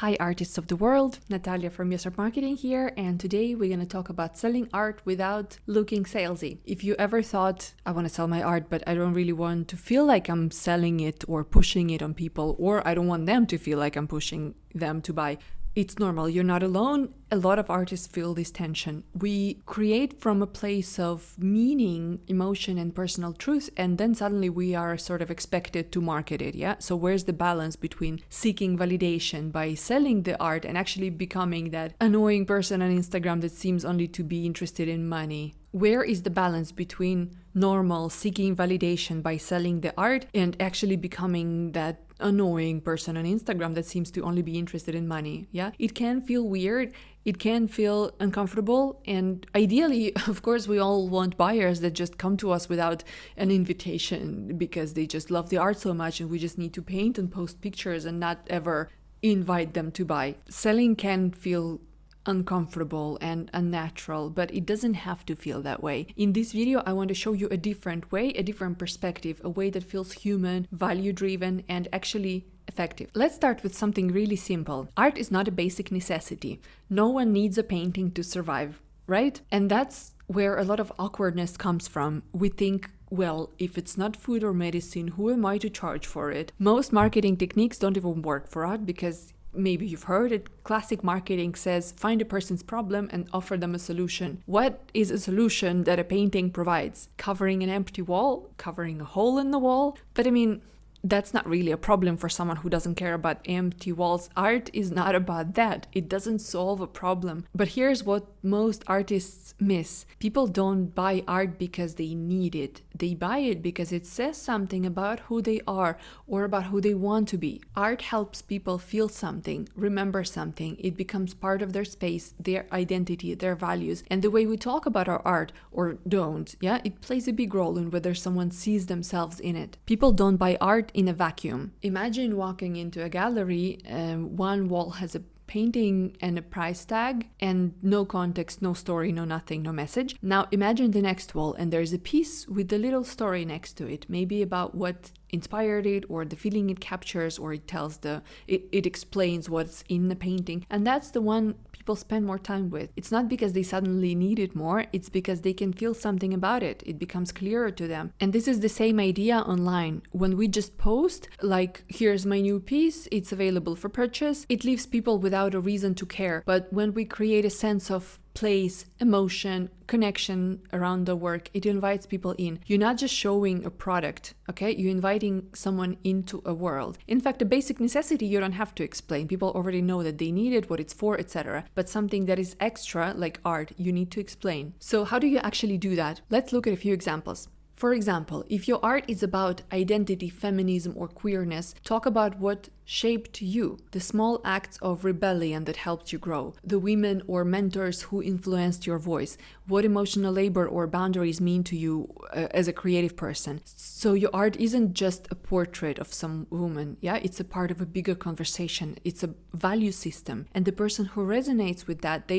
Hi artists of the world, Natalia from Yes Art Marketing here, and today we're going to talk about selling art without looking salesy. If you ever thought, I want to sell my art, but I don't really want to feel like I'm selling it or pushing it on people, or I don't want them to feel like I'm pushing them to buy, it's normal. You're not alone. A lot of artists feel this tension. We create from a place of meaning, emotion, and personal truth, and then suddenly we are sort of expected to market it, yeah? So where's the balance between seeking validation by selling the art and actually becoming that annoying person on Instagram that seems only to be interested in money? Where is the balance between normal seeking validation by selling the art and actually becoming that annoying person on Instagram that seems to only be interested in money? Yeah, it can feel weird, it can feel uncomfortable, and ideally, of course, we all want buyers that just come to us without an invitation because they just love the art so much and we just need to paint and post pictures and not ever invite them to buy. Selling can feel uncomfortable and unnatural, but it doesn't have to feel that way. In this video, I want to show you a different way, a different perspective, a way that feels human, value-driven, and actually effective. Let's start with something really simple. Art is not a basic necessity. No one needs a painting to survive, right? And that's where a lot of awkwardness comes from. We think, well, if it's not food or medicine, who am I to charge for it? Most marketing techniques don't even work for art because maybe you've heard it. Classic marketing says find a person's problem and offer them a solution. What is a solution that a painting provides? Covering an empty wall? Covering a hole in the wall? But I mean, that's not really a problem for someone who doesn't care about empty walls. Art is not about that. It doesn't solve a problem. But here's what most artists miss. People don't buy art because they need it. They buy it because it says something about who they are or about who they want to be. Art helps people feel something, remember something. It becomes part of their space, their identity, their values. And the way we talk about our art, or don't, yeah, it plays a big role in whether someone sees themselves in it. People don't buy art in a vacuum. Imagine walking into a gallery and one wall has a painting and a price tag and no context, no story, no nothing, no message. Now imagine the next wall and there's a piece with a little story next to it, maybe about what inspired it or the feeling it captures, or it tells it explains what's in the painting, and that's the one people spend more time with. It's not because they suddenly need it more, it's because they can feel something about it. It becomes clearer to them. And this is the same idea online. When we just post, like, here's my new piece, it's available for purchase, it leaves people without a reason to care. But when we create a sense of place, emotion, connection around the work, it invites people in. You're not just showing a product, okay? You're inviting someone into a world. In fact, a basic necessity you don't have to explain. People already know that they need it, what it's for, etc. But something that is extra, like art, you need to explain. So how do you actually do that? Let's look at a few examples. For example, if your art is about identity, feminism, or queerness, talk about what shaped you, the small acts of rebellion that helped you grow, the women or mentors who influenced your voice, what emotional labor or boundaries mean to you as a creative person. So your art isn't just a portrait of some woman, yeah? It's a part of a bigger conversation. It's a value system. And the person who resonates with that,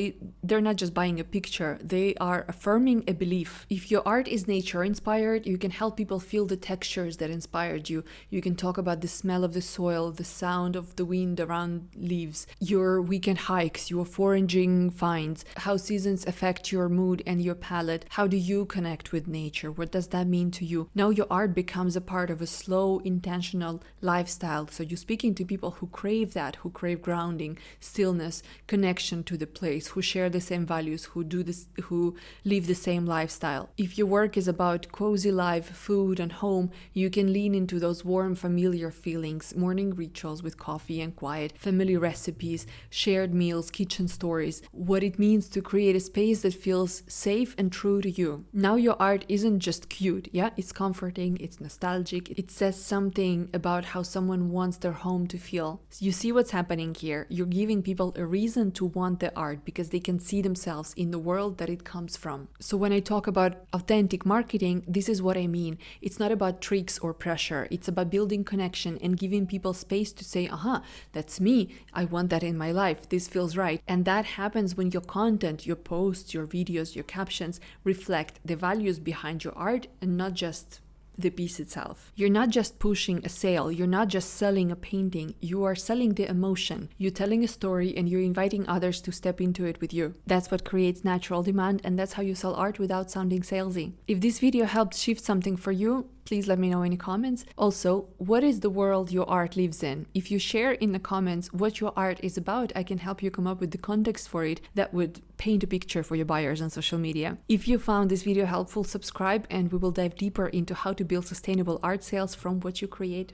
they're not just buying a picture, they are affirming a belief. If your art is nature inspired, you can help people feel the textures that inspired you. You can talk about the smell of the soil, the sound of the wind around leaves, your weekend hikes, your foraging finds, how seasons affect your mood and your palette. How do you connect with nature? What does that mean to you? Now your art becomes a part of a slow, intentional lifestyle. So you're speaking to people who crave that, who crave grounding, stillness, connection to the place, who share the same values, who live the same lifestyle. If your work is about cozy life, food, and home, you can lean into those warm, familiar feelings, morning rituals with coffee and quiet, family recipes, shared meals, kitchen stories, what it means to create a space that feels safe and true to you. Now your art isn't just cute, yeah? It's comforting, it's nostalgic, it says something about how someone wants their home to feel. You see what's happening here? You're giving people a reason to want the art because they can see themselves in the world that it comes from. So when I talk about authentic marketing, this is what I mean. It's not about tricks or pressure. It's about building connection and giving people space to say, aha, that's me. I want that in my life. This feels right. And that happens when your content, your posts, your videos, your captions reflect the values behind your art and not just the piece itself. You're not just pushing a sale, you're not just selling a painting, you are selling the emotion. You're telling a story and you're inviting others to step into it with you. That's what creates natural demand, and that's how you sell art without sounding salesy. If this video helped shift something for you, please let me know in the comments. Also, what is the world your art lives in? If you share in the comments what your art is about, I can help you come up with the context for it that would paint a picture for your buyers on social media. If you found this video helpful, subscribe and we will dive deeper into how to build sustainable art sales from what you create.